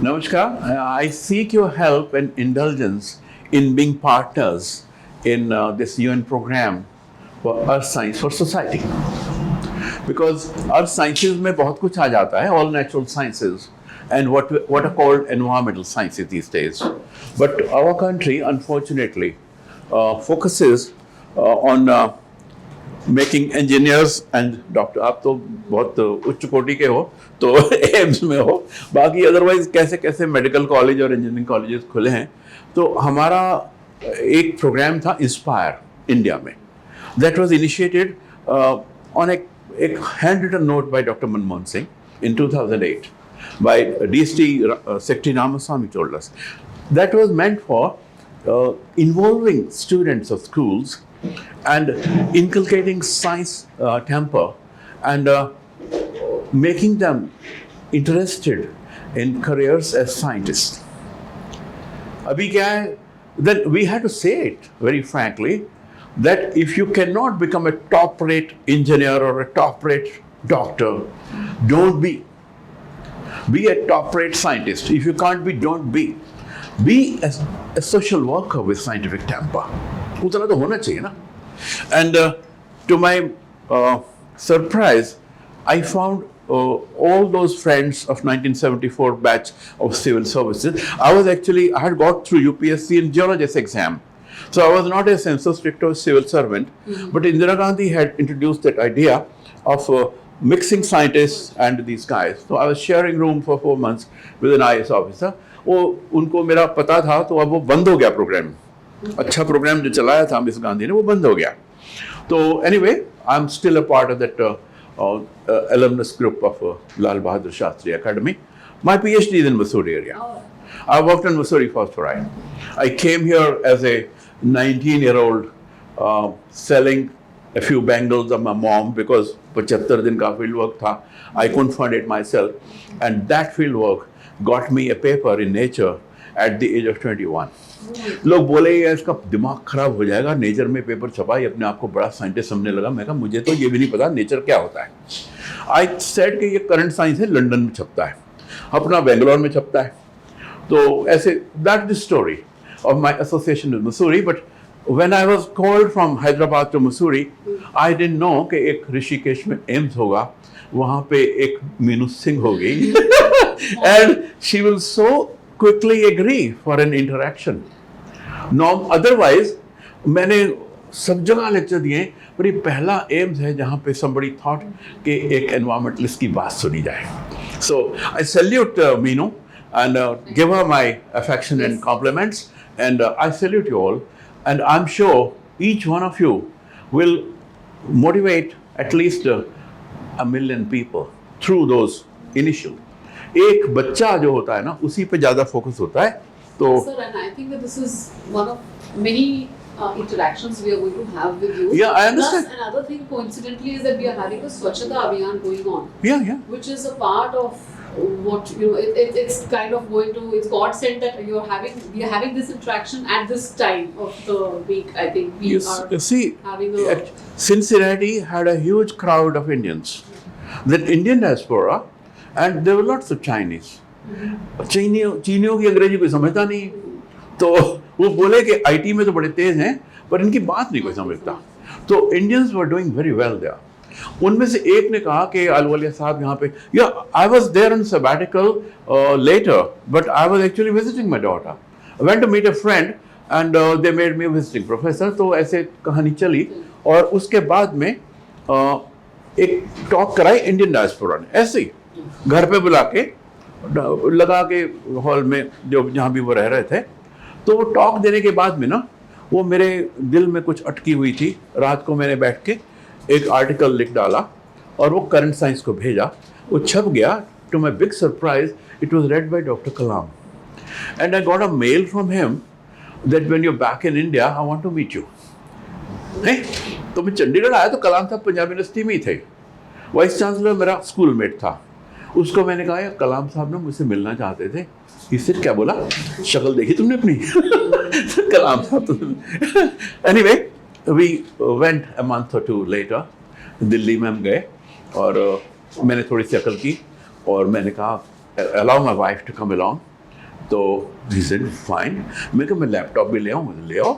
Namaskar. I seek your help and indulgence in being partners in this UN program for Earth Science for Society. Because Earth Sciences में बहुत कुछ आ जाता है, all natural sciences and what are called environmental sciences these days. But our country, unfortunately, focuses on making engineers and doctor. आप तो बहुत उच्च कोटि के हो तो एम्स में हो, बाकी अदरवाइज कैसे कैसे मेडिकल कॉलेज और इंजीनियरिंग कॉलेजेस खुले हैं. तो हमारा एक प्रोग्राम था इंस्पायर इंडिया में, दैट वाज इनिशिएटेड ऑन एक handwritten note by doctor Manmohan Singh in 2008 by DST Secretary Ramaswamy told us. That was meant for involving students of schools and inculcating science temper and making them interested in careers as scientists. Abhi kya hai? Then we had to say it very frankly that if you cannot become a top-rate engineer or a top-rate doctor, don't be. Be a top-rate scientist. If you can't be, don't be. Be a social worker with scientific temper. उतना तो होना चाहिए ना. And to my surprise, I found all those friends of 1974 batch of civil services. I had got through UPSC and geologist exam. So I was not a census stricto civil servant, but Indira Gandhi had introduced that idea of mixing scientists and these guys. So I was sharing room for 4 months with an IAS officer. वो उनको मेरा पता था, तो अब वो बंद हो गया प्रोग्राम. अच्छा प्रोग्राम जो चलाया था मिस गांधी ने, वो बंद हो गया. तो anyway, I am still a part of that alumnus group of Lal Bahadur Shastri Academy. My PhD is in Mussoorie area. I worked in Mussoorie Phosphorite. I came here as a 19-year-old selling a few bangles of my mom because 75 दिन का field work था. I couldn't fund it myself, and that field work got me a paper in Nature at the age of 21. लोग बोले ये इसका दिमाग खराब हो जाएगा, नेचर में पेपर छपा, ये अपने आप को बड़ा साइंटिस्ट समझने लगा. मैं कहा मुझे तो ये भी नहीं पता नेचर क्या होता है. आई सेड कि ये करंट साइंस है, लंदन में छपता है, अपना बेंगलोर में छपता है. तो ऐसे that the story of my association with Mussoorie. But when I was called from Hyderabad to Mussoorie, I didn't know कि एक ऋषिकेश में एम्स होगा, वहाँ पे एक मीनू सिंह होगी and she will so quickly agree for an interaction. No, otherwise, मैंने सब जगह लेक्चर दिए, पर ये पहला एम्स है जहाँ पे somebody thought कि एक environmentalist की बात सुनी जाए. So I salute Meenu and give her my affection and compliments, and I salute you all, and I'm sure each one of you will motivate at least 1 million people through those initial. एक बच्चा जो होता है ना, उसी पे ज्यादा focus होता है. तो Sir, and I think that this is one of many interactions we are going to have with you. Yeah, I understand. Plus, another thing coincidentally is that we are having a Swachhata Abhiyan going on. Yeah. Which is a part of what it's kind of going to. It's God sent that we are having this interaction at this time of the week. I think we are having a. Cincinnati had a huge crowd of Indians. That Indian diaspora. And there were lots of Chinese. चीनियों की अंग्रेजी कोई समझता नहीं, तो वो बोले कि IT में तो बड़े तेज हैं, पर इनकी बात नहीं कोई समझता. तो Indians were doing very well there. उनमें से एक ने कहा कि अलवलिया साहब यहाँ पे, या I was there on sabbatical later, but I was actually visiting my daughter. I went to meet a friend and they made me visiting professor. तो ऐसे कहानी चली, और उसके बाद में एक टॉक कराई इंडियन डायस्पोरा ने, ऐसे ही घर पे बुला के लगा के हॉल में, जो जहाँ भी वो रह रहे थे. तो वो टॉक देने के बाद में ना, वो मेरे दिल में कुछ अटकी हुई थी. रात को मैंने बैठ के एक आर्टिकल लिख डाला और वो करंट साइंस को भेजा. वो छप गया. To my big surprise, it was read by doctor Kalam, and I got a mail from him that when you back in India I want to meet you. तो मैं चंडीगढ़ आया तो कलाम साहब पंजाब यूनिवर्सिटी में ही थे. वाइस चांसलर मेरा स्कूल मेट था. उसको मैंने कहा, यार कलाम साहब ने मुझसे मिलना चाहते थे. इससे क्या बोला, शक्ल देखी तुमने अपनी? कलाम साहब तो. Anyway, we went a month और 2 लेटर. दिल्ली में हम गए और मैंने थोड़ी सी अकल की और मैंने कहा, allow my wife to come along. तो he said fine. मैं कहा मैं लैपटॉप भी ले आऊँ, ले आओ.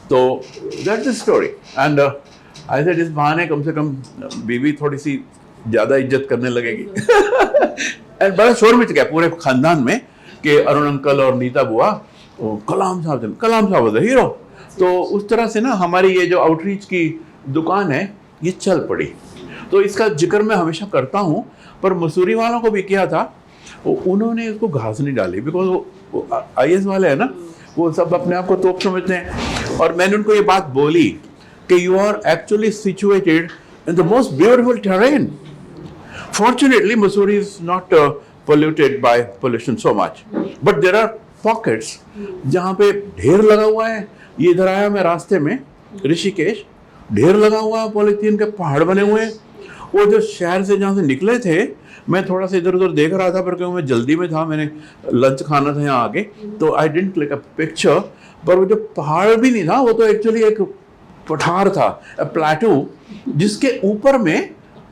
तो that's the story. And I said इस बहाने कम से कम बीवी थोड़ी सी ज़्यादा इज्जत करने लगेगी. And बड़ा शोर मच गया पूरे खानदान में कि अरुण अंकल और नीता बुआ कलाम साहब वाज हीरो. तो उस तरह से ना हमारी ये जो आउटरीच की दुकान है ये चल पड़ी. तो इसका जिक्र मैं हमेशा करता हूँ, पर मसूरी वालों को भी किया था, उन्होंने इसको घास नहीं डाली, बिकॉज वो IAS वाले हैं ना, वो सब अपने आप को तोप समझते हैं. और मैंने उनको ये बात बोली कि you are actually situated in the most beautiful terrain. Fortunately, Mussoorie is not polluted by pollution so much, but there are pockets जहाँ पे ढेर लगा हुआ है. ये इधर आया मैं रास्ते में ऋषिकेश, ढेर लगा हुआ है, पॉलीथीन के पहाड़ बने हुए हैं. वो जो शहर से जहाँ से निकले थे, मैं थोड़ा सा इधर उधर देख रहा था, पर क्योंकि मैं जल्दी में था, मैंने लंच खाना था यहाँ आगे, तो I didn't click a picture. पर वो जो पहाड़ भी नहीं था, वो तो एक्चुअली एक पठार था, प्लेटू, जिसके ऊपर में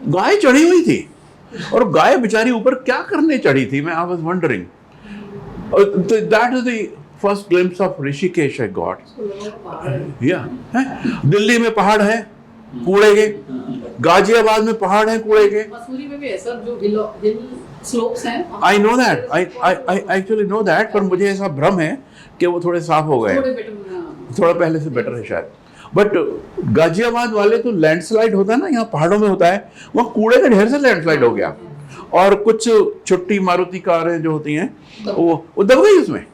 गाय चढ़ी हुई थी. और गाय बेचारी ऊपर क्या करने चढ़ी थी, मैं I was wondering. That is the first glimpse of Rishikesh I got. या दिल्ली में पहाड़ है कूड़े के, गाजियाबाद में पहाड़ है कूड़े के, मसूरी में भी है सर, जो हिल स्लोप्स हैं. I know that, I actually know that, पर मुझे ऐसा भ्रम है कि वो थोड़े साफ हो गए, थोड़ा पहले से बेटर है शायद. बट गाजियाबाद वाले तो लैंडस्लाइड होता है ना, यहाँ पहाड़ों में होता है, वहाँ कूड़े के ढेर से लैंडस्लाइड हो गया. और कुछ छोटी मारुति कारें जो होती हैं वो दब गई उसमें.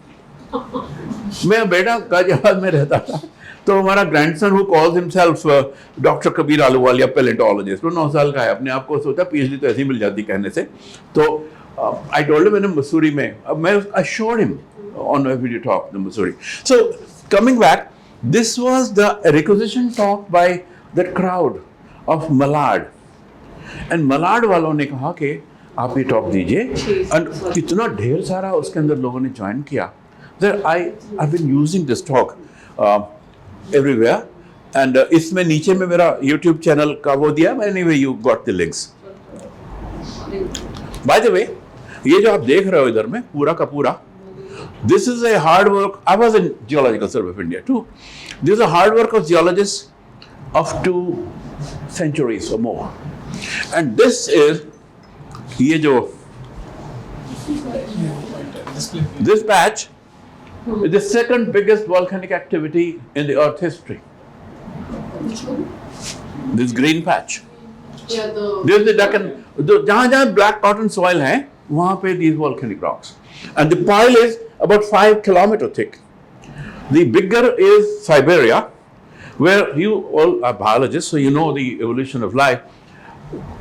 मैं बेटा गाजियाबाद में रहता था, तो हमारा grandson who calls himself doctor Kabir Ahluwalia palaeontologist, वो 9 साल का है, अपने आप को सोचा PhD तो ऐसे ही मिल जाती कहने से. तो आई टोल्ड हिम, मैंने मसूरी में, अब मैं I showed him on a video talk the Mussoorie. So coming back, this was the requisition talk by that crowd of Malad. And Malad वालों ने कहा कि आप ये टॉक दीजिए. And कितना ढेर सारा उसके अंदर लोगों ने ज्वाइन किया. There I've been using this talk everywhere. And इसमें नीचे में मेरा YouTube चैनल का वो दिया. Anyway, you got the links. By the way, ये जो आप देख रहे हो इधर में पूरा का पूरा, this is a hard work. I was in Geological Survey of India too. This is a hard work of geologists of 2 centuries or more. And this is ये जो this patch is the second biggest volcanic activity in the Earth history. This green patch. Yeah, this is the Deccan. जहाँ black cotton soil है, वहाँ पे these volcanic rocks. And the pile is about 5 kilometers thick. The bigger is Siberia, where you all are biologists, so you know the evolution of life.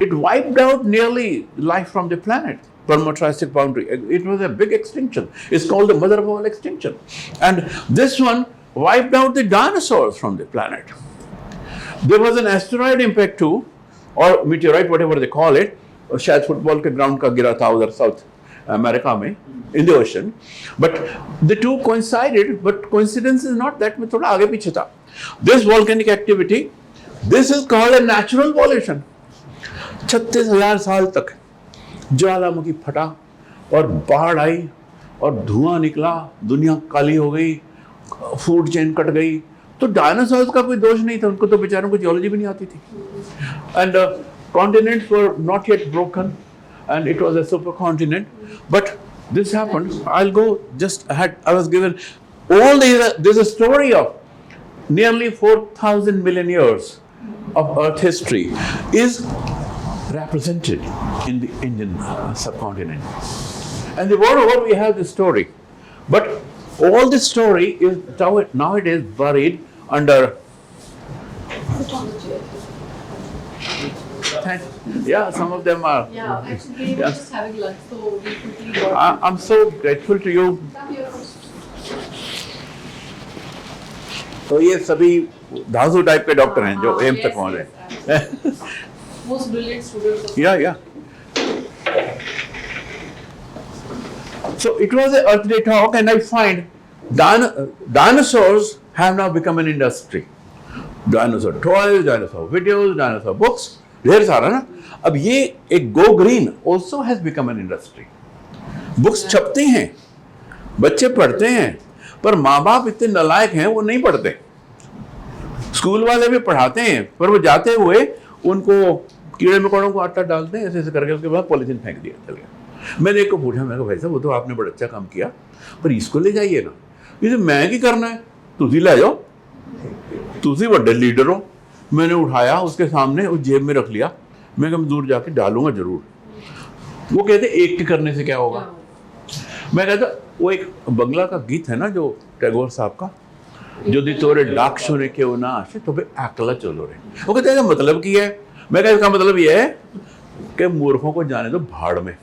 It wiped out nearly life from the planet, Permo-Triassic boundary. It was a big extinction. It's called the mother of all extinction. And this one wiped out the dinosaurs from the planet. There was an asteroid impact too, or meteorite, whatever they call it. शायद football के ground का गिरा था उधर south America में, in the ocean. But the two coincided, but coincidence is not that, में थोड़ा आगे पीछे था. This volcanic activity, this is called a natural pollution. 36,000 साल तक ज्वालामुखी फटा और बाढ़ आई और धुआं निकला, दुनिया काली हो गई, फूड चेन कट गई. तो डायनासोर्स का कोई दोष नहीं था, उनको तो बेचारों को जियोलॉजी भी नहीं आती थी. And continents were not yet broken, and it was a supercontinent. But this happened. I'll go just ahead. I was given all these. There's a story of nearly 4,000 million years of Earth history is represented in the Indian subcontinent. And the world over we have this story, but all this story is nowadays buried under. Yeah, some of them are. Yeah, actually, we were just having lunch, so we quickly got. I'm so grateful to you. तो ये सभी धांसू type के doctor हैं जो AIIMS तक पहुंच रहे. Most brilliant students. Yeah. So it was an Earth Day talk, and I find dinosaurs have now become an industry. Dinosaur toys, dinosaur videos, dinosaur books. ढेर सारा ना. अब ये एक go green also has become an industry. Books छपती हैं बच्चे पढ़ते हैं, पर माँ बाप इतने नालायक हैं वो नहीं पढ़ते। स्कूल वाले भी पढ़ाते हैं, पर वो जाते हुए उनको कीड़े मकोड़ों को आटा डालते हैं, ऐसे ऐसे करके उसके बाद पॉलीथीन फेंक दिया, चल गया। मैंने एक को पूछा, मैं कहा भाई साहब वो तो आपने बड़ा अच्छा काम किया, पर इसको ले जाइए ना। इसे मैं की करना है, तुझी ले जाओ, तुझी बड़े लीडर हो। मैंने उठाया उसके सामने और जेब में रख लिया। मैं कहा दूर जाके डालूंगा जरूर। वो कहते एक के करने से क्या होगा। मैं कहता वो एक बंगला का गीत है ना जो टैगोर साहब का, जो दी तोरे डाक सुने के ना आशे तो अकेला चलो रे। वो कहते हैं मतलब की है। मैं कहता इसका मतलब ये है कि मूर्खों को जाने दो भाड़ में।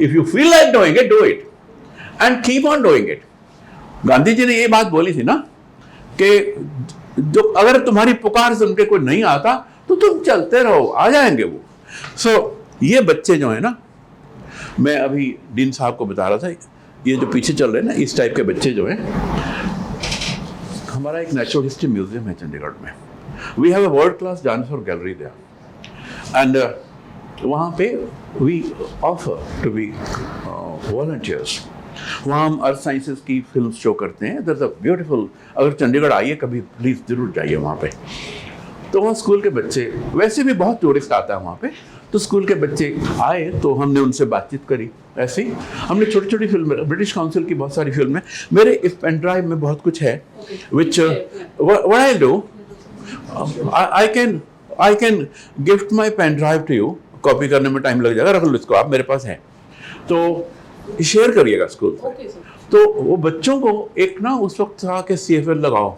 If you feel like doing it, do it and keep on doing it. Gandhi ji ने ये बात बोली थी ना कि जो अगर तुम्हारी पुकार सुन के कोई नहीं आता तो तुम चलते रहो, आ जाएंगे वो। ये बच्चे जो है ना, मैं अभी डीन साहब को बता रहा था, ये जो पीछे चल रहे हैं ना, इस टाइप के बच्चे जो हैं, हमारा एक नेचुरल हिस्ट्री म्यूजियम है चंडीगढ़ में। We have a world class dinosaur gallery there and वहाँ पे we offer to be volunteers. वहाँ हम अर्थ साइंसेस की फिल्म शो करते हैं। दैट्स अ ब्यूटीफुल, अगर चंडीगढ़ आइए कभी प्लीज़ ज़रूर जाइए वहाँ पे। तो वहाँ स्कूल के बच्चे, वैसे भी बहुत टूरिस्ट आता है वहाँ पे, तो स्कूल के बच्चे आए तो हमने उनसे बातचीत करी। ऐसे ही हमने छोटी छोटी फिल्में, ब्रिटिश काउंसिल की बहुत सारी फिल्में, मेरे इस पेन ड्राइव में बहुत कुछ है। Which what I do, I can gift my pen drive to you. Copy करने में टाइम लग जाएगा, रख लो इसको आप, मेरे पास है, तो शेयर करिएगा स्कूल से। तो वो बच्चों को एक ना उस वक्त था कि CFL लगाओ,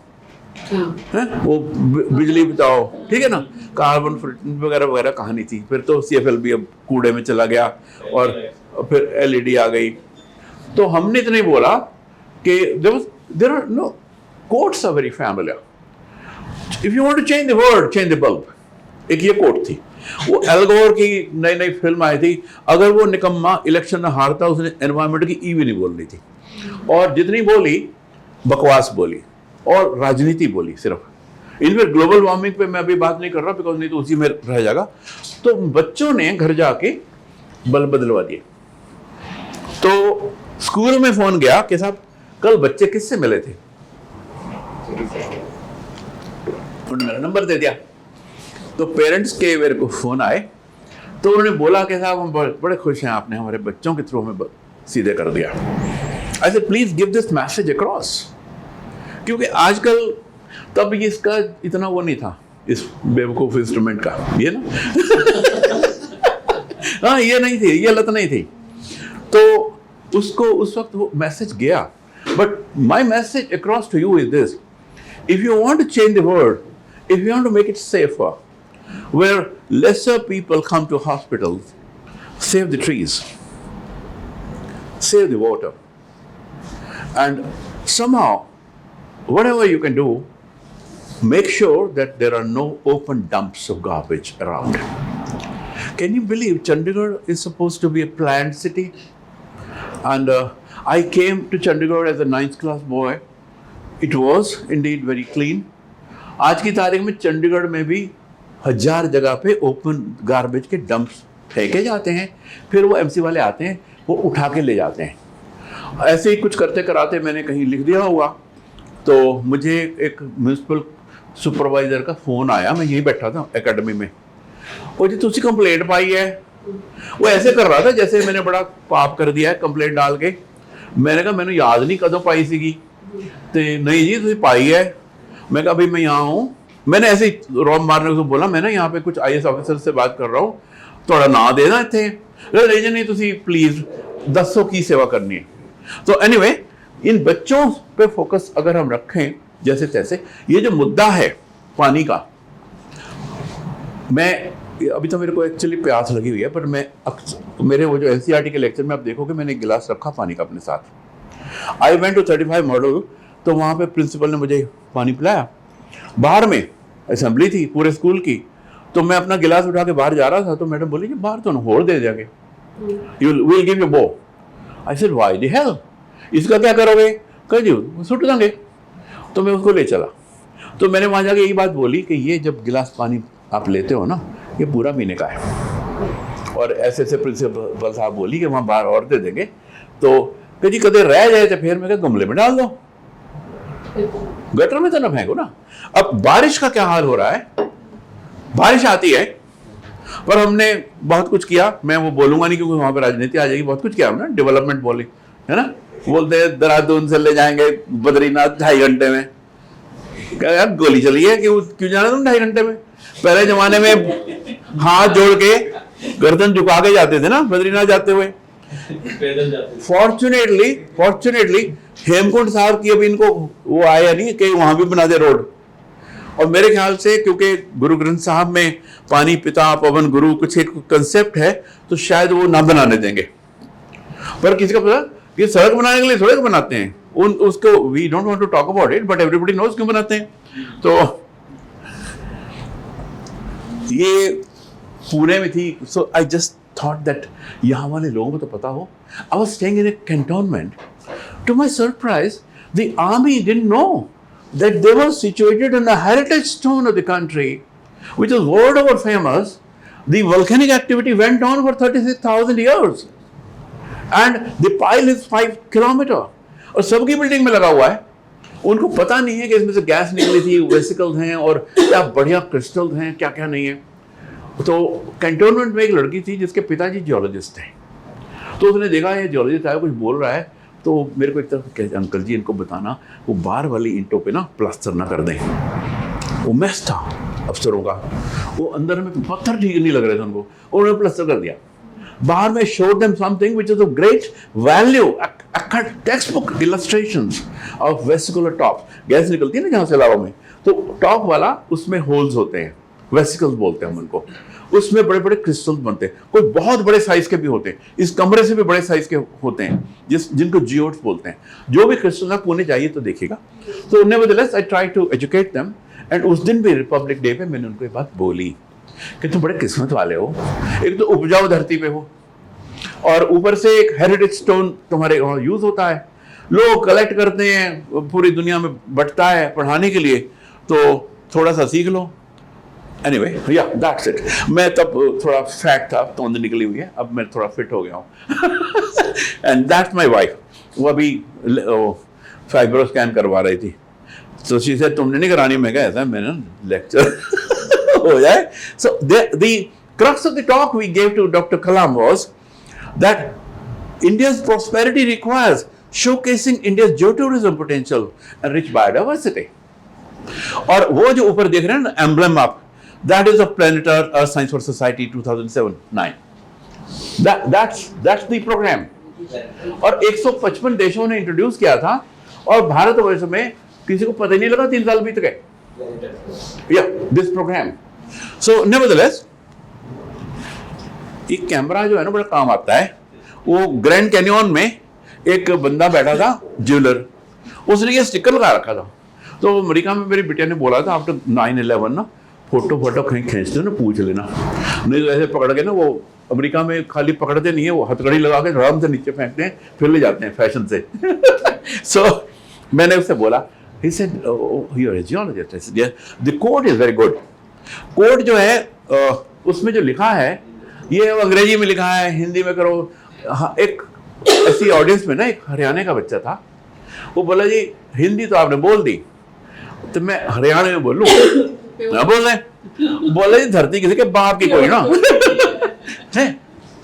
है वो बिजली बताओ, ठीक है ना, कार्बन फुटप्रिंट वगैरह वगैरह कहानी थी। फिर तो CFL भी अब कूड़े में चला गया और फिर LED आ गई। तो हमने इतना ही बोला कि there are no quotes are very familiar, if you want to change the world change the bulb. एक ये कोट थी। वो एल गोर की नई नई फिल्म आई थी, अगर वो निकम्मा इलेक्शन में हारता उसने एनवायरमेंट की भी नहीं बोलनी थी, और जितनी बोली बकवास बोली और राजनीति बोली सिर्फ। इनफैक्ट ग्लोबल वार्मिंग पे मैं अभी बात नहीं कर रहा, बिकॉज नहीं तो उसी में रह जाएगा। तो बच्चों ने घर जाके बल्ब बदलवा दिए। तो स्कूल में फोन गया कि साहब कल बच्चे किससे मिले थे, उन्होंने मेरा नंबर दे दिया। तो पेरेंट्स के मेरे को फोन आए, तो उन्होंने बोला कि साहब हम बड़े खुश हैं, आपने हमारे बच्चों के थ्रू हमें सीधे कर दिया। I said please give this message across, क्योंकि आजकल, तब इसका इतना वो नहीं था, इस बेवकूफ इंस्ट्रूमेंट का, ये ना हाँ ये नहीं थी, ये लत नहीं थी। तो उसको उस वक्त वो मैसेज गया। But my message across to you is this, if you want to change the world, if you want to make it safer, where lesser people come to hospitals, save the trees, save the water, and somehow, whatever you can do, make sure that there are no open dumps of garbage around. Can you believe Chandigarh is supposed to be a planned city? And I came to Chandigarh as a 9th class boy. It was indeed very clean. आज की तारीख में चंडीगढ़ में भी 1000 जगह पे open garbage के dumps फेंके जाते हैं, फिर वो MC वाले आते हैं, वो उठा के ले जाते हैं। ऐसे ही कुछ करते कराते मैंने कहीं लिख दिया हुआ, तो मुझे एक म्यूनसिपल सुपरवाइजर का फ़ोन आया, मैं यहीं बैठा था एकेडमी में। वो जी तुसी कंप्लेंट पाई है। वो ऐसे कर रहा था जैसे मैंने बड़ा पाप कर दिया है कंप्लेंट डाल के। मैंने कहा मैंने याद नहीं कदों पाई सीगी, तो नहीं जी तुसी पाई है। मैं कहा भाई मैं यहाँ हूँ, मैंने ऐसे ही रॉब मारने को बोला, मैं ना यहाँ पे कुछ IAS ऑफिसर से बात कर रहा हूँ, थोड़ा ना देना इतने नहीं तुसी प्लीज दसों की सेवा करनी है। तो एनीवे, इन बच्चों पे फोकस अगर हम रखें जैसे तैसे, ये जो मुद्दा है पानी का, मैं अभी तो मेरे को एक्चुअली प्यास लगी हुई है, पर मैं मेरे वो जो NCERT के लेक्चर में आप देखोगे मैंने एक गिलास रखा पानी का अपने साथ। आई वेंट टू 35 मॉडल, तो वहाँ पे प्रिंसिपल ने मुझे पानी पिलाया। बाहर में असेंबली थी पूरे स्कूल की, तो मैं अपना गिलास उठा के बाहर जा रहा था, तो मैडम बोली कि बाहर तो होड़ दे जाके, यू विल गिव यू बो। I said why the hell, इसका क्या करोगे? कह जी सुट देंगे। तो मैं उसको ले चला। तो मैंने वहाँ जाके यही बात बोली कि ये जब गिलास पानी आप लेते हो ना, ये पूरा पीने का है। और ऐसे ऐसे प्रिंसिपल साहब बोली कि वहाँ बाहर और दे देंगे। तो कि जी कदे रह जाए तो फिर मैं क्या गमले में डाल दो, गटर में तो ना फेंको ना। अब बारिश का क्या हाल हो रहा है, बारिश आती है पर हमने बहुत कुछ किया, मैं वो बोलूंगा नहीं क्योंकि वहां पर राजनीति आ जाएगी, बहुत कुछ किया हमने, डेवलपमेंट बोली है ना, बोलते हैं देहरादून से ले जाएंगे बद्रीनाथ 2.5 घंटे में, क्या यार गोली चली है, क्यों जाना तुम 2.5 घंटे में? पहले जमाने में हाथ जोड़ के गर्दन झुका के जाते थे ना बद्रीनाथ जाते हुए। फॉर्चुनेटली हेमकुंड साहब की अभी इनको वो आया नहीं कि वहां भी बना दे रोड, और मेरे ख्याल से क्योंकि गुरु ग्रंथ साहब में पानी पिता पवन गुरु कुछ एक कंसेप्ट है, तो शायद वो ना बनाने देंगे। पर किसी का पता कि सड़क बनाने के लिए सड़क बनाते हैं, उसको we don't want to talk about it but everybody knows क्यों बनाते हैं। तो ये पुणे में थी, so I just thought that यहाँ वाले लोगों को तो पता हो। I was staying in a cantonment, to my surprise the army didn't know that they were situated on a heritage stone of the country, which is world over famous. The volcanic activity went on for 36,000 years, and the pile is 5 kilometer. और सबकी building में लगा हुआ है, उनको पता नहीं है कि इसमें से गैस निकली थी, वेसिकल्स हैं और क्या बढ़िया क्रिस्टल्स हैं, क्या क्या नहीं है। तो कैंटोनमेंट में एक लड़की थी जिसके पिताजी जियोलॉजिस्ट थे, तो उसने देखा ये जियोलॉजिस्ट आया कुछ बोल रहा है, तो मेरे को एक तरफ कहे अंकल जी इनको बताना वो बाहर वाली ईंटों पे ना प्लास्टर ना कर दें। वो मैस था अफसरों का, वो अंदर में पत्थर ठीक नहीं लग रहे थे उनको, उन्होंने प्लास्टर कर दिया। बाहर में showed them something which is of great value, text book illustrations of vesicular top. Gas निकलती है ना जहाँ से लावा में, तो टॉप वाला उसमें होल्स होते हैं, वेसिकल्स बोलते हैं हम उनको, उसमें बड़े बड़े क्रिस्टल्स बनते हैं, कोई बहुत बड़े साइज के भी होते हैं, इस कमरे से भी बड़े साइज के होते हैं, जिनको जियोड्स बोलते हैं। जो भी क्रिस्टल आप पुणे जाइए तो देखिएगा। तो nevertheless I try to educate them, and उस दिन भी रिपब्लिक डे पे मैंने उनको ये बात बोली कि तुम बड़े किस्मत वाले हो, एक तो उपजाऊ धरती पे हो और ऊपर से एक हेरिटेज स्टोन तुम्हारे वहाँ यूज होता है, लोग कलेक्ट करते हैं, पूरी दुनिया में बंटता है पढ़ाने के लिए, तो थोड़ा सा सीख लो। Anyway, yeah, that's it. मैं तब थोड़ा फैट था, तोंद निकली हुई है, अब मैं थोड़ा फिट हो गया हूँ। And that's my wife. वो अभी फाइब्रो स्कैन करवा रही थी, तो she said तुमने नहीं करानी, मैं कहा ऐसा मैंने लेक्चर हो जाए। So the crux of the talk we gave to Dr. Kalam was that India's prosperity requires showcasing India's geotourism potential and rich biodiversity. और वो जो ऊपर देख रहे हैं ना एम्ब्लेम आप, that is of Planet Earth Science for Society 2007-9. That's the program. और 155 देशों ने इंट्रोड्यूस किया था, और भारतवर्ष में किसी को पता ही नहीं लगा, 3 साल बीत गए। Yeah, this program. So nevertheless, एक कैमरा जो है ना बड़ा काम आता है। वो ग्रैंड कैनियन में एक बंदा बैठा था ज्वेलर, उसने ये स्टिकर लगा रखा था। तो अमेरिका में मेरी बेटिया ने बोला था आफ्टर 9/11 ना फोटो कहीं खींचते हो ना पूछ लेना, नहीं तो ऐसे पकड़ के ना, वो अमेरिका में खाली पकड़ते नहीं है, वो हथकड़ी लगा के आराम से नीचे फेंकते हैं, फिर ले जाते हैं फैशन से। सो मैंने उससे बोला, he said, oh, you're a geologist. I said, yes. The code is very good. Code जो है उसमें जो लिखा है ये अंग्रेजी में लिखा है, हिंदी में करो। हाँ, एक ऐसी ऑडियंस में ना एक हरियाणा का बच्चा था, वो बोला जी हिंदी तो आपने बोल दी, तो मैं हरियाणा में बोलूं ना, बोल रहे बोले जी धरती किसी के बाप की कोई ना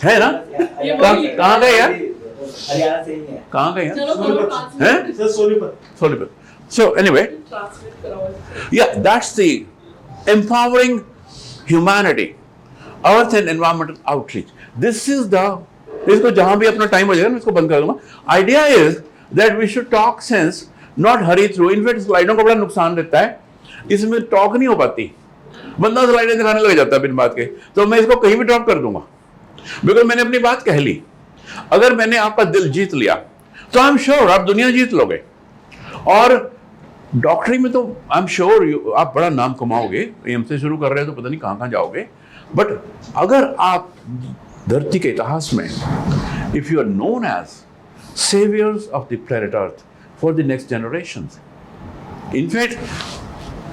है ना, कहाँ गए यार, हरियाणा से ही है, कहाँ गए यार, Sonipat. So anyway, yeah, that's the empowering humanity, earth and environmental outreach. This is the, इसको जहां भी अपना टाइम हो जाएगा मैं इसको बंद कर दूंगा। Idea is that we should talk sense, not hurry through. In fact स्लाइडों का बड़ा नुकसान देता है, इसमें टॉक नहीं हो पाती, बंदा स्लाइडें दिखाने लग जाता है बिन बात के। तो मैं इसको कहीं भी ड्रॉप कर दूंगा, बिकॉज मैंने अपनी बात कह ली। अगर मैंने आपका दिल जीत लिया तो आई एम श्योर आप दुनिया जीत लोगे, और डॉक्टरी में तो आई एम श्योर आप बड़ा नाम कमाओगे। एम से शुरू कर रहे हो तो पता नहीं कहाँ कहाँ जाओगे, बट अगर आप धरती के इतिहास में if you are known as saviours of the planet earth for the next generations. In fact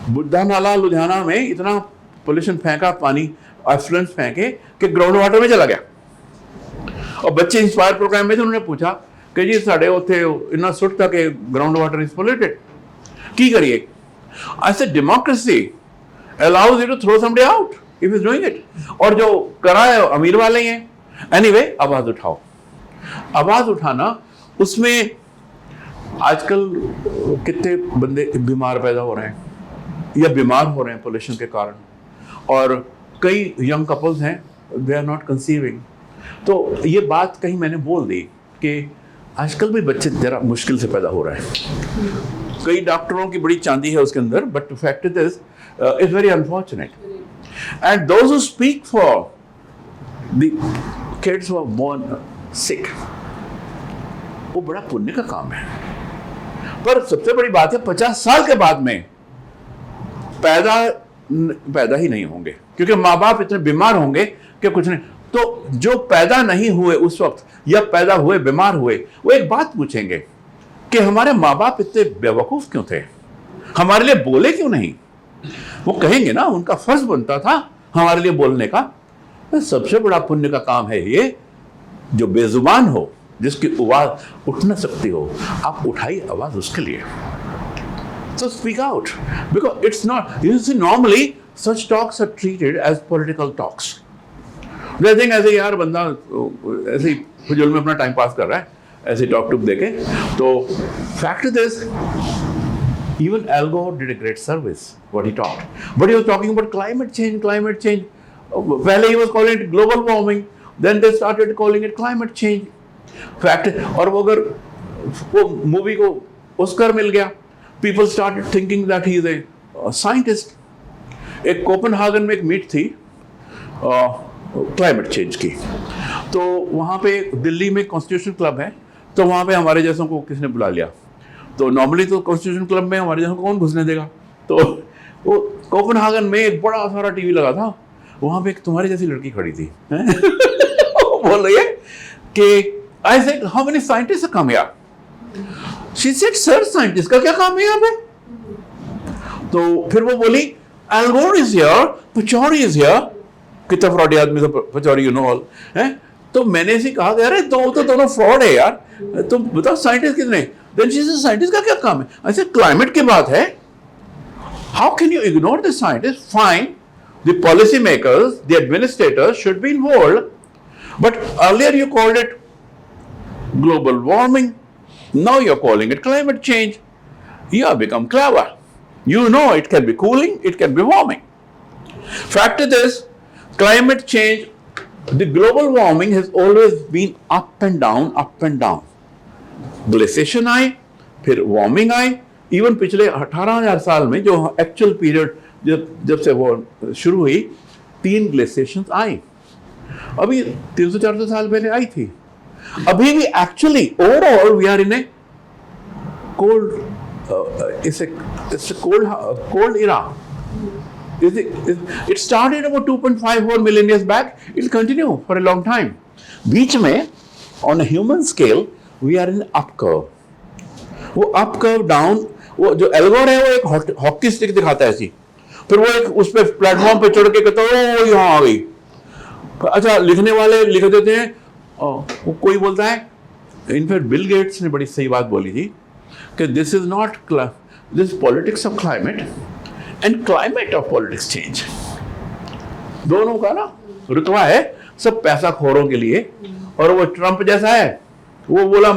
Buddha Nala Ludhiana में इतना पोल्यूशन फेंका, पानी एफ्लुएंस फेंके कि ग्राउंड वाटर में चला गया। और बच्चे इंस्पायर प्रोग्राम में थे, उन्होंने पूछा कि जी साढ़े उत्थे इन्ना सुट था कि ग्राउंड वाटर इज पोल्यूटेड, की करिए? आई से democracy allows you to throw somebody out if he's doing it, और जो करा है अमीर वाले ही हैं। एनीवे, आवाज उठाओ। आवाज उठाना, उसमें आजकल कितने बंदे बीमार पैदा हो रहे हैं या बीमार हो रहे हैं पोल्यूशन के कारण, और कई यंग कपल्स हैं दे आर नॉट कंसीविंग। तो ये बात कहीं मैंने बोल दी कि आजकल भी बच्चे जरा मुश्किल से पैदा हो रहे हैं। कई डॉक्टरों की बड़ी चांदी है उसके अंदर, but fact is it's very unfortunate, and those who speak for the kids who are born sick, वो बड़ा पुण्य का काम है। पर सबसे बड़ी बात है 50 साल के बाद में पैदा ही नहीं होंगे, क्योंकि माँ बाप इतने बीमार होंगे कि कुछ नहीं। तो जो पैदा नहीं हुए उस वक्त या पैदा हुए बीमार हुए, वो एक बात पूछेंगे कि हमारे माँ बाप इतने बेवकूफ क्यों थे, हमारे लिए बोले क्यों नहीं? वो कहेंगे ना, उनका फर्ज बनता था हमारे लिए बोलने का। सबसे बड़ा पुण्य का काम है ये, जो बेजुबान हो, जिसकी आवाज उठ न सकती हो, आप उठाइए आवाज उसके लिए। So speak out, because it's not, you see, normally such talks are treated as political talks. They think ऐसे यार बंदा ऐसे ही फुजूल में अपना टाइम पास कर रहा है, ऐसे टॉक टूक देके। तो fact is this, even Al Gore did a great service, what he talked. But he was talking about climate change. पहले he was calling it global warming, then they started calling it climate change. Fact, और वो अगर वो movie को Oscar मिल गया, people started thinking that he is a scientist. एक Copenhagen में एक मीट थी क्लाइमेट चेंज की, तो वहाँ पे दिल्ली में कॉन्स्टिट्यूशन क्लब है, तो वहाँ पे हमारे जैसों को किसने बुला लिया। तो नॉर्मली तो कॉन्स्टिट्यूशन क्लब में हमारे जैसों को कौन घुसने देगा। तो वो कोपेनहेगन में एक बड़ा सारा टीवी लगा था, वहाँ पे एक तुम्हारी जैसी लड़की खड़ी थी बोल रही है कि I said how many scientist come here. She said, sir scientist का क्या काम है यहाँ पे? तो फिर वो बोली, Al Gore is here, Pachauri is here, कितना फ्रॉडी आदमी था पचौरी, यू नो ऑल है। तो मैंने ऐसे कहा अरे तो दोनों फ्रॉड है यार, तुम बताओ साइंटिस्ट कितने? देन शी सेड साइंटिस्ट का क्या काम है? ऐसे क्लाइमेट की बात है, how can you ignore the scientist? Fine, the policy makers, the administrators should be involved, but earlier you called it global warming, now you're calling it climate change. You have become clever. You know it can be cooling, it can be warming. Fact is, climate change, the global warming has always been up and down. Glaciation आई, फिर warming आई। Even पिछले 18,000 साल में जो actual period जब से वो शुरू हुई, 3 ग्लेशिएशंस आई। अभी 300-400 साल पहले आई थी। अभी भी actually overall we are in a cold, it's a cold era. It started about 2.54 million years back. It'll continue for a long time. बीच में on a human scale we are in up curve. वो up curve down, वो जो L गोर है वो एक hockey stick दिखाता है ऐसी, फिर वो एक उस पे प्लेटफॉर्म पे चढ़ के कहता है ओ यहाँ आ गई। अच्छा, लिखने वाले लिख देते हैं, वो कोई बोलता है, इनफैक्ट बिल गेट्स ने बड़ी सही बात बोली थी कि this is not this politics of climate and climate of politics change, दोनों का ना रुतबा है सब पैसा खोरों के लिए। और वो ट्रंप जैसा है, वो बोला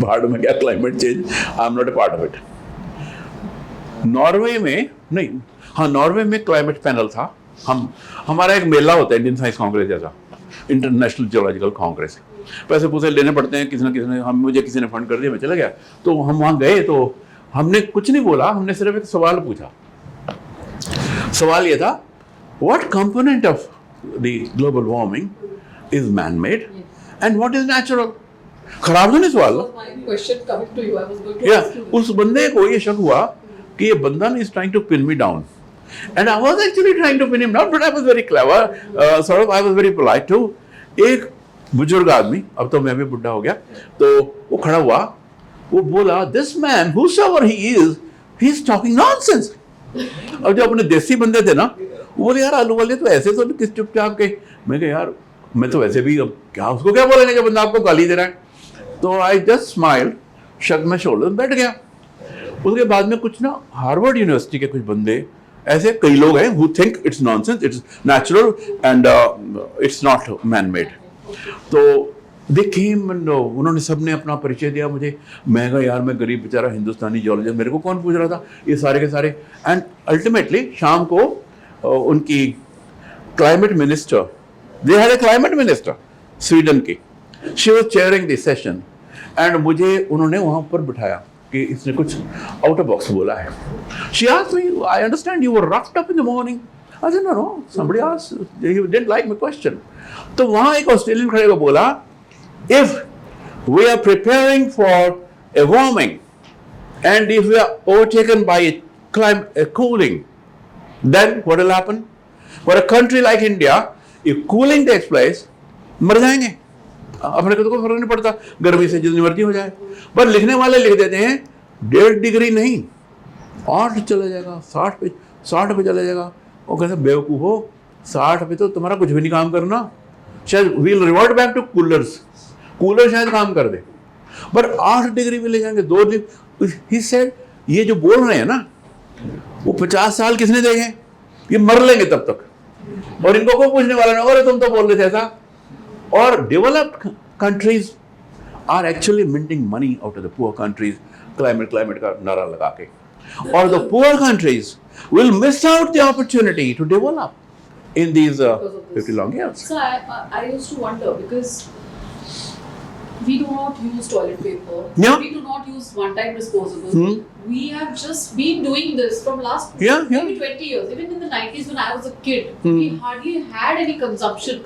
भाड़ में क्या climate change, I am not a part of it. Norway में नहीं, हाँ नॉर्वे में क्लाइमेट पैनल था। हमारा एक मेला होता है इंडियन साइंस कांग्रेस जैसा, इंटरनेशनल जियोलॉजिकल कांग्रेस। पैसे पूसे लेने पड़ते हैं, किसी ने मुझे किसी ने फंड कर दिया, मैं चला गया। तो हम वहाँ गए तो हमने कुछ नहीं बोला, हमने सिर्फ एक सवाल पूछा। सवाल ये था, what component of the global warming is man made and what is natural? खराब तो नहीं सवाल। उस बंदे को ये शक हुआ कि ये बंदा is trying to pin me down, and I was actually trying to pin him down, but I was very clever, sort of I was very polite too. एक बुजुर्ग आदमी, अब तो मैं भी बुढ़ा हो गया, तो वो खड़ा हुआ, वो बोला, this man, whosoever he is talking nonsense. अब जो अपने देसी बंदे थे ना, वो बोले यार आलू वाले तो ऐसे तो किस चुपचाप के। मैं कहा यार मैं तो वैसे भी, अब क्या उसको क्या बोलेंगे जब बंदा आपको गाली दे रहा है। तो आई जस्ट स्माइल्ड, शक माय शोल्डर, बैठ गया। उसके बाद में कुछ ना हार्वर्ड यूनिवर्सिटी के कुछ बंदे, ऐसे कई लोग हैं who think it's nonsense, it's natural and it's not man made. तो दे केम एंड उन्होंने सबने अपना परिचय दिया मुझे। मैं कहा यार मैं गरीब बेचारा हिंदुस्तानी जियोलॉजिस्ट, मेरे को कौन पूछ रहा था, ये सारे के सारे। एंड अल्टीमेटली शाम को उनकी climate minister, they had a climate minister Sweden की, she was chairing the session, and मुझे उन्होंने वहाँ पर बिठाया कि इसने कुछ आउट ऑफ बॉक्स बोला है। She asked me, I understand you were roughed up in the morning. I said no, somebody asked, he didn't like my question. तो वहाँ एक ऑस्ट्रेलियन खड़े को बोला, if we are preparing for a warming and if we are overtaken by a cooling, then what will happen? For a country like India, if cooling takes place, मर जाएंगे। अपने को तो कोई फर्क नहीं पड़ता, गर्मी से जितनी मर्जी हो जाए। पर लिखने वाले लिख देते हैं 1.5 डिग्री नहीं, 8 चला जाएगा, 60 पे चला जाएगा। वो कहते हैं बेवकूफ हो, 60 पे तो तुम्हारा कुछ भी नहीं काम करना, शायद we'll revert back to coolers, cooler शायद काम कर दे, पर 8 डिग्री में ले जाएंगे, 2 डिग्री। ही सेड, ये जो बोल रहे हैं ना, वो 50 साल किसने देखे, ये मर लेंगे तब तक, और इनको कोई पूछने वाला नहीं, अरे तुम तो बोल रहे थे ऐसा। और developed countries are actually minting money out of the poor countries, climate का नारा लगा के, और the poor countries will miss out the opportunity to develop in these 50 long years. So I used to wonder, because we do not use toilet paper. Yeah. We do not use one-time disposables. We have just been doing this from last maybe 20 years. Even in the 90s when I was a kid, we hardly had any consumption.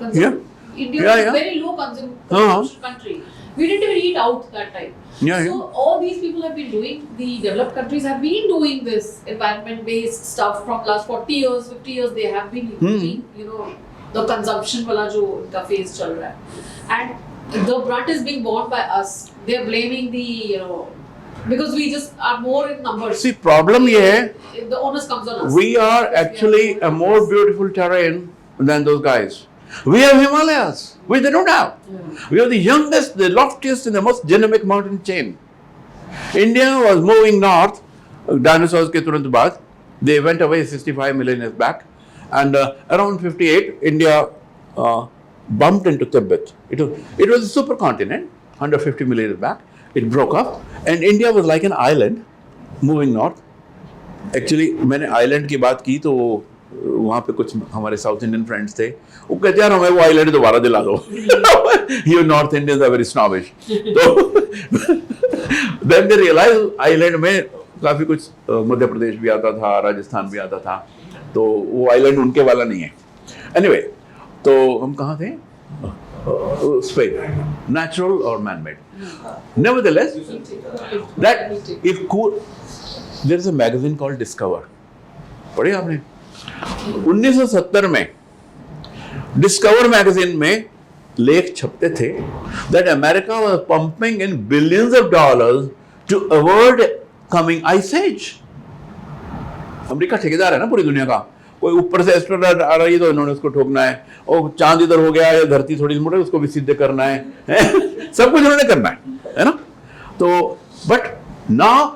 India was a very low consumption country. We didn't even eat out that time. So all these people have been doing, the developed countries have been doing this environment-based stuff from last 40 years, 50 years. They have been doing, you know, the consumption wala jo unka phase chal raha hai. And the brunt is being borne by us. They are blaming the, you know, because we just are more in numbers. See, problem ये है, the onus comes on us. we are actually a more beautiful terrain than those guys. We have Himalayas, which they don't have. We have the youngest, the loftiest, and the most dynamic mountain chain. India was moving north, dinosaurs के तुरंत बाद, they went away 65 million years back, and around 58, India bumped into Tibet. It was a supercontinent, 150 million years back. It broke up, and India was like an island moving north. Actually, मैंने island की बात की तो वहाँ पे कुछ हमारे south Indian friends थे, वो कहते यार हमें वो आइलैंड दोबारा दिला दो। You North Indians are very snobbish. तो then they realized आइलैंड में काफी कुछ मध्य प्रदेश भी आता था, राजस्थान भी आता था, तो वो आइलैंड उनके वाला नहीं है। Anyway, तो हम कहाँ थे? Spain, natural or man-made. Nevertheless, that if cool, there is a magazine called Discover. पढ़े आपने? 1970 में डिस्कवर मैगजीन में लेख छपते थे that America was pumping in billions of dollars to avoid coming ice age. America ठेकेदार है ना पूरी दुनिया का, कोई ऊपर से एस्ट्रोनॉट आ रही है तो इन्होंने उसको ठोकना है, और चांद इधर हो गया या धरती थोड़ी मुड़े उसको भी सीधे करना है, सब कुछ इन्होंने करना है ना। तो but now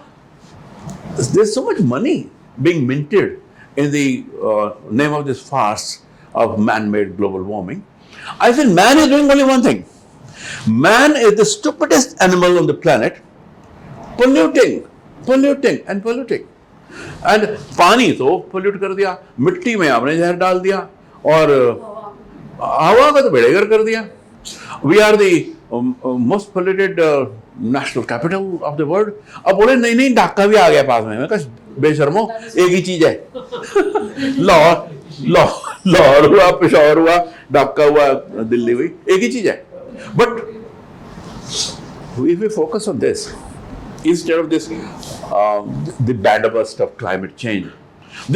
there is so much money being minted in the name of this farce of man-made global warming. I feel man is doing only one thing. Man is the stupidest animal on the planet, polluting and polluting. And पानी तो pollute कर दिया, मिट्टी में आपने जहर डाल दिया, और हवा का तो बेड़ेगर कर दिया। We are the most polluted national capital of the world. अब बोले नहीं ढाका भी आ गया पास में। मैं कहा बेशर्मो, एक ही चीज है, लाहौर हुआ, पेशावर हुआ, ढाका हुआ, दिल्ली हुई, एक ही चीज है। But if we focus on this instead of this the bandwagon of climate change,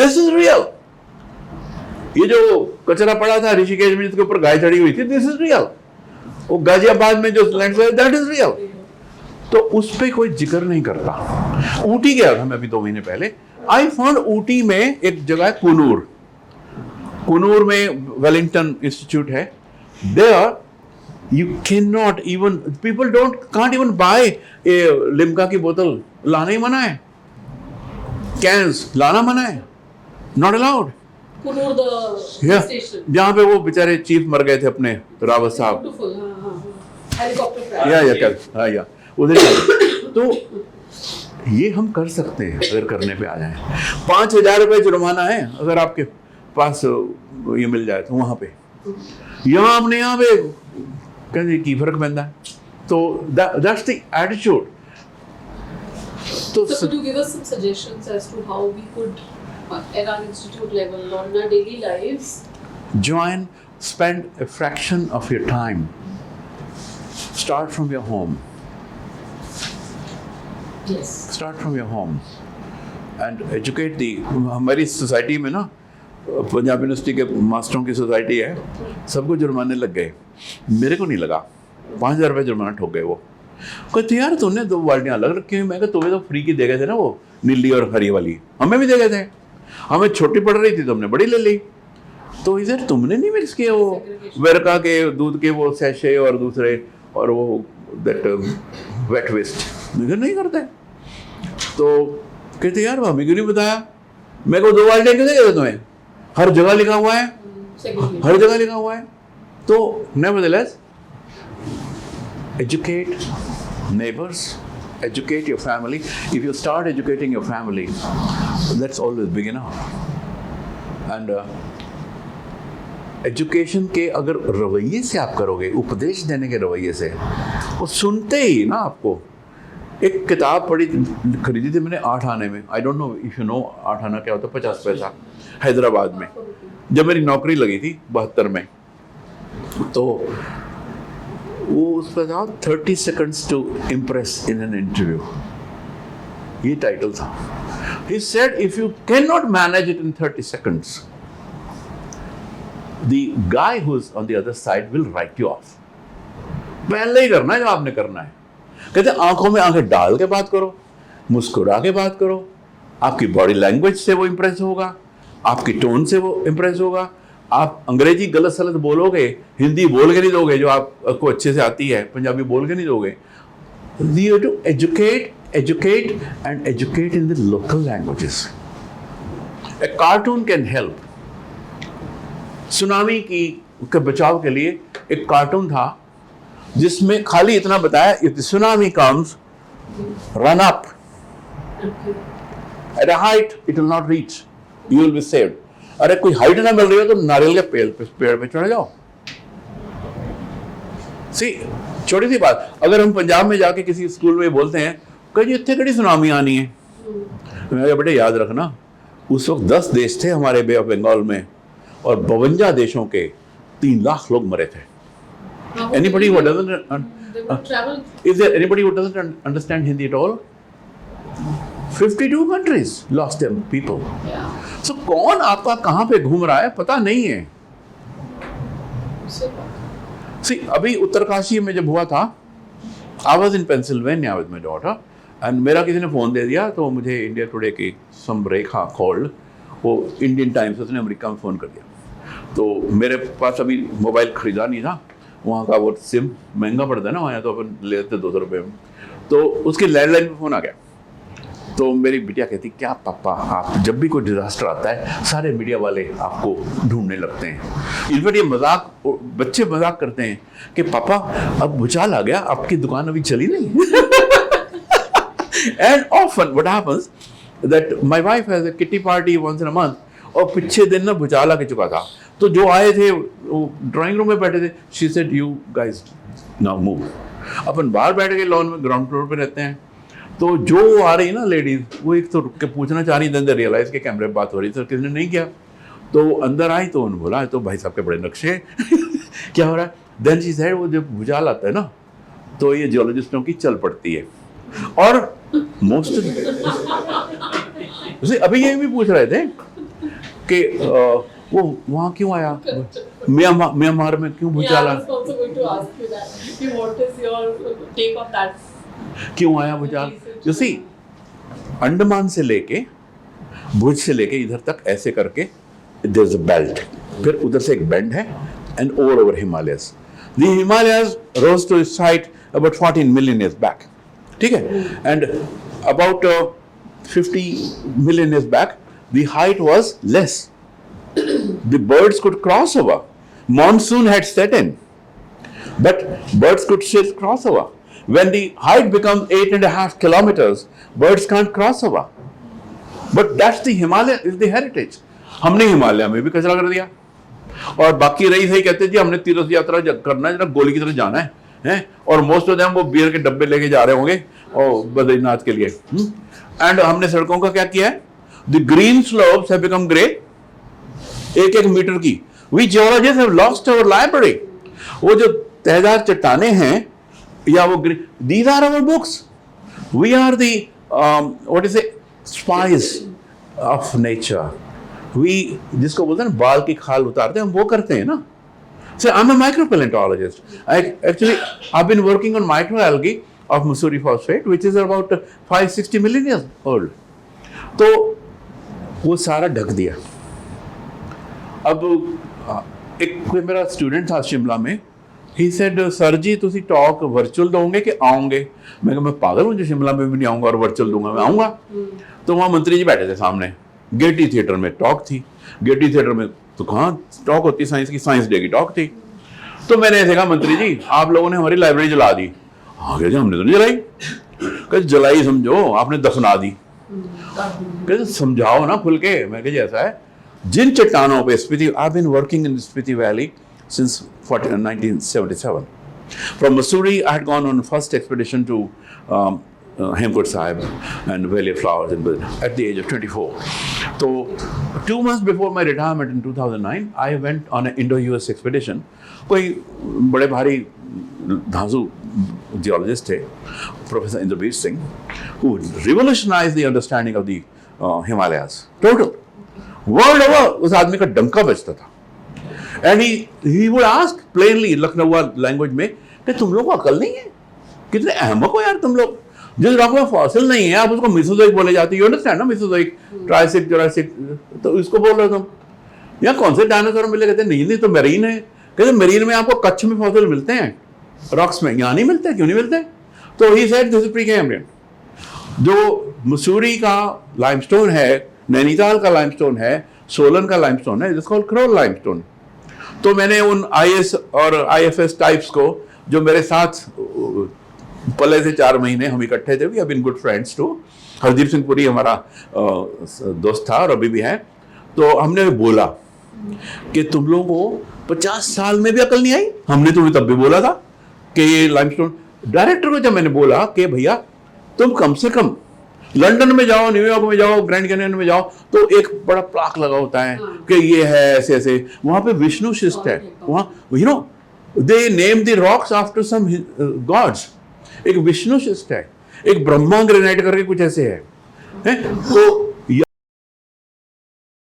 this is real. ये जो कचरा पड़ा था ऋषिकेश में जिसके ऊपर गाय चढ़ी हुई थी, दिस इज रियल। वो गाजियाबाद में जो लैंडस्लाइड, दैट इज रियल। तो उस पे कोई जिक्र नहीं करता। ऊटी गया था मैं अभी 2 महीने पहले। आई फाउंड ऊटी में एक जगह है कूनूर में वेलिंगटन इंस्टीट्यूट है। There You cannot even, people can't even buy a Limca की बोतल, लाना ही मना है, कैंस लाना मना है, not allowed. Kunur the Yeah. station. जहाँ पे वो बेचारे चीफ मर गए थे अपने रावत साहब, Beautiful. Helicopter crash. या उधर तो ये हम कर सकते हैं अगर करने पे आ जाए। 5,000 रुपये जुर्माना है अगर आपके पास ये मिल जाए तो वहाँ पे, यहाँ अपने यहाँ पे कहते की फर्क पैंदा है, तो दैट्स द एटीट्यूड। तो So could you give us some suggestions as to how we could, at our institute level or in our daily lives, join, spend a fraction of your time, start from your home. yes, Start from your home and educate the, हमारी society में ना Punjab university के मास्टरों की society है, सबको जुर्माने लग गए, मेरे को नहीं लगा, 5,000 रुपये जुर्माना ठोक गए वो। कहते यार तूने 2 बाल्टियाँ अलग रखी हुई, मैं कहा तुम्हें तो फ्री की दे गए थे ना वो नीली और हरी वाली, हमें भी दे गए थे, हमें छोटी पड़ रही थी तो हमने बड़ी ले ली, तो इधर तुमने नहीं मिक्स किया वो वेरका के दूध के वो सैशे और दूसरे और वो दैट वेट वेस्ट, इधर नहीं करते। तो कहते यार हमें क्यों नहीं बताया, मेरे को 2 बाल्टियाँ क्यों दे गए तुम्हें, हर जगह लिखा हुआ है, हर जगह लिखा हुआ है। तो nevertheless, educate neighbors, educate your family. If you start educating your family, that's always big enough. And education के अगर रवैये से आप करोगे, उपदेश देने के रवैये से, वो सुनते ही ना आपको। एक किताब पढ़ी खरीदी थी मैंने 8 आने में, I don't know if you know 8 आना क्या होता है, 50 पैसा, हैदराबाद में जब मेरी नौकरी लगी थी 72 में, तो वो उस पर था 30 seconds to impress in an interview, ये टाइटल था। He said if you cannot manage it in 30 seconds, the guy who's on the other side will write you off. पहले ही करना है जो आपने करना है। कहते आंखों में आंखें डाल के बात करो, मुस्कुरा के बात करो, आपकी बॉडी लैंग्वेज से वो इम्प्रेस होगा, आपकी टोन से वो इम्प्रेस होगा। आप अंग्रेजी गलत सलत बोलोगे, हिंदी बोल के नहीं दोगे जो आपको अच्छे से आती है, पंजाबी बोल के नहीं दोगे। You have to educate and educate in the local languages. A cartoon can help. Tsunami के बचाव के लिए एक कार्टून था जिसमें खाली इतना बताया, if the tsunami comes, run up. At a height it will not reach, you will be saved. अरे कोई हाइट ना मिल रही हो तो नारियल के पेड़ पे चढ़ जाओ। सी छोटी सी बात, अगर हम पंजाब में जाके किसी स्कूल में बोलते हैं कहीं इतने कड़ी सुनामी आनी है, मेरे बेटे याद रखना उस वक्त 10 देश थे हमारे बे ऑफ बंगाल में और 52 देशों के 3 लाख लोग मरे थे। Anybody who is there anybody who doesn't understand Hindi at all? 52 countries lost their people. yeah, So कौन आपका कहाँ पे घूम रहा है पता नहीं है। See, अभी उत्तरकाशी में जब हुआ था, I was in Pennsylvania with my daughter, and मेरा किसी ने फ़ोन दे दिया तो मुझे इंडिया टुडे की समरेखा कॉल्ड, वो इंडियन टाइम्स, उसने अमेरिका में फ़ोन कर दिया। तो मेरे पास अभी मोबाइल ख़रीदा नहीं था, वहाँ का वो सिम महंगा पड़ता है ना, वहाँ तो अपन ले लेते 200 रुपये में, तो उसके लैंडलाइन पे फ़ोन आ गया। तो मेरी बिटिया कहती क्या पापा आप जब भी कोई डिजास्टर आता है सारे मीडिया वाले आपको ढूंढने लगते हैं। इनफैक्ट ये मजाक, बच्चे मजाक करते हैं कि पापा अब भूचाल आ गया, आपकी दुकान अभी चली नहीं। And often what happens that my wife has a kitty party once in a month, और पिछले दिन ना भूचाल आ के चुका था, तो जो आए थे वो ड्राइंग रूम में बैठे थे, she said you guys now move. अपन बाहर बैठ के लॉन में ग्राउंड फ्लोर पे रहते हैं, तो जो आ रही ना लेडीज, वो एक तो रुक के पूछना चाह रही, देन दे रियलाइज के कैमरे पे बात हो रही, सर किसी ने नहीं किया, तो अंदर आई तो उन्होंने बोला तो भाई साहब के बड़े नक्शे क्या हो रहा है। देन शी सेड वो जब भूचाल आता है ना तो ये जियोलॉजिस्टों की चल पड़ती है, और मोस्ट अभी ये भी पूछ रहे थे कि वो वहाँ क्यों आया, म्यांमार में क्यों भूचाल आया, क्यों आया भूचाल। यू सी अंडमान से लेके भुज से लेके इधर तक ऐसे करके देयर इज अ बेल्ट, फिर उधर से एक बेंड है and over Himalayas, The Himalayas rose to its height about 14 million years back. ठीक है? And about 50 million years back, the height was less. The birds could cross over. Monsoon had set in, but birds could still cross over. When the height becomes 8.5 kilometers, birds can't cross over. But that's the Himalaya, is the heritage. हमने हिमालय में भी कचरा कर दिया और बाकी रही सही कहते जी हमने तीर्थ यात्रा करना है, जरा गोली की तरफ जाना है, हैं? और मोस्ट ऑफ देम वो बियर के डब्बे लेके जा रहे होंगे और बद्रीनाथ के लिए। एंड हमने सड़कों का क्या किया है? The green slopes have become grey, एक एक मीटर की। We geologist have lost our library. वो जो तहदार चट्टाने हैं या वो green, these are our books. We are the what is it, spice of nature. We जिसको बोलते हैं ना बाल की खाल उतारते हैं, हम वो करते हैं ना। So I'm a micropaleontologist. I've been working on microalgae of Mussoorie phosphate, which is about 560 million years old. तो वो सारा ढक दिया। अब एक कोई मेरा स्टूडेंट था शिमला में, he said सर जी तुसी टॉक वर्चुअल दोगे कि आओगे? मैं कहा मैं पागल हूँ जो शिमला में भी नहीं आऊँगा और वर्चुअल दूंगा, मैं आऊँगा। तो वहाँ मंत्री जी बैठे थे सामने, गेटी थिएटर में टॉक थी। गेटी थिएटर में तो कहाँ टॉक होती साइंस की, साइंस डे की टॉक थी। तो मैंने ऐसे कहा मंत्री जी आप लोगों ने हमारी लाइब्रेरी जला दी। आगे जी हमने तो नहीं जलाई। कहते जलाई समझो, आपने दफना दी। कहते समझाओ ना खुल के। मैं कहा ऐसा है, जिन चट्टानों पे Spiti, I have been working in Spiti valley since 1977। From Mussoorie, I had gone on first expedition to Hemkut Sahib and Valley of Flowers at the age of 24. So 2 months before my retirement in 2009, I went on an Indo-US expedition. कोई बड़े भारी धांसू geologist थे, professor Inderbir Singh, who revolutionized the understanding of the Himalayas. Total. World over, उस आदमी का डंका बजता था। And he would ask plainly, Lucknow language में, कि तुम लोग को अकल नहीं है? कितने अहमक हो यार तुम लोग। जिस रॉक में फॉसिल नहीं है आप उसको मेसोजोइक बोले जाते हैं। यू अंडरस्टैंड ना, मेसोजोइक, ट्राइसिक, जुरासिक, तो इसको बोल रहे हो तुम। या कौन से डायनासोर मिले? कहते नहीं तो मेरीन है। कहते मेरीन में आपको कच्छ में फॉसिल मिलते हैं, रॉक्स में, यहाँ नहीं मिलते। क्यों नहीं मिलते? तो he said this is pre-Cambrian. जो मसूरी का लाइमस्टोन है, नैनीताल का लाइमस्टोन है, सोलन का लाइमस्टोन है, it is called crawl limestone. तो मैंने उन आईएस और आईएफएस टाइप्स को जो मेरे साथ पले थे 4 महीने, हम इकट्ठे थे, we have been good friends too. Hardeep Singh Puri हमारा दोस्त था और अभी भी है। तो हमने बोला कि तुम लोगों को 50 साल में भी अकल नहीं आई। हमने तुम्हें तब भी बोला था कि ये लाइमस्टोन। डायरेक्टर को जब मैंने बोला कि भैया तुम कम से कम लंदन में जाओ, न्यूयॉर्क में जाओ, ग्रैंड कैनियन में जाओ, तो एक बड़ा प्लाक लगा होता है कि ये है ऐसे ऐसे। वहां पे विष्णु शिस्ट है, वहां you know they name the rocks after some gods. एक विष्णु शिस्ट है, एक ब्रह्मा ग्रेनाइट करके कुछ ऐसे है? तो